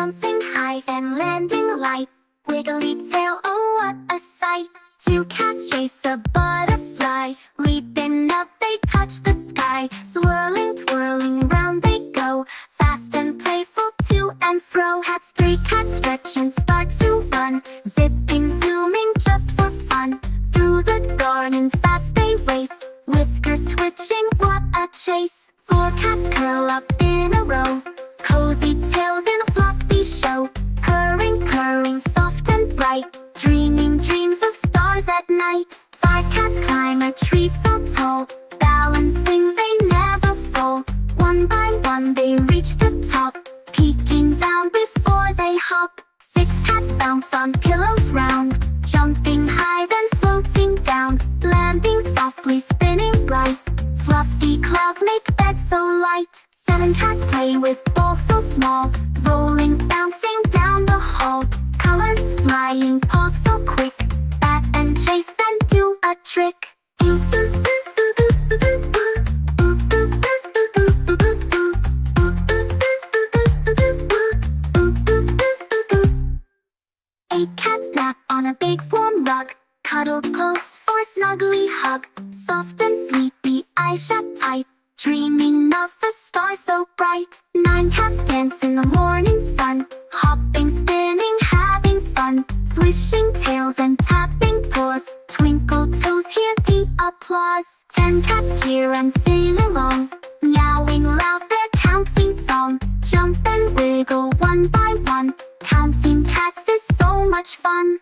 bouncing high and landing light. Wiggly tail, oh what a sight! Two cats chase a butterfly. Leaping up, they touch the sky. Swirling, twirling, round they go. Fast and playful to and fro. Cats, three cats stretch and start to run. Zipping, zooming, just for fun. Through the garden, fast they race. Whiskers twitching, what a chase! Four cats curl up in a row. Cozy tails in a fluffy show. Purring, purring, soft and bright. Dreaming dreams of stars at night. Five cats climb a tree so tall. Balancing, they never fall. One by one they reach the top. Peeking down before they hop. Six cats bounce on pillows round. Jumping high then floating down. Landing softly, spinning bright. Fluffy clouds make beds so light. Seven cats play with balls so small. Rolling, bouncing down the hall. Colors flying, paws so quick. Bat and chase, then do a trick. Eight cats nap on a big warm rug. Cuddled close for a snuggly hug. Soft and sleepy, eyes shut tight. Dreaming of the stars so bright. Nine cats dance in the morning sun. Hopping, spinning, having fun. Swishing tails and tapping paws. Twinkle toes, hear the applause. 10 cats cheer and sing along. Meowing loud their counting song. Jump and wiggle one by one. Counting cats is so much fun.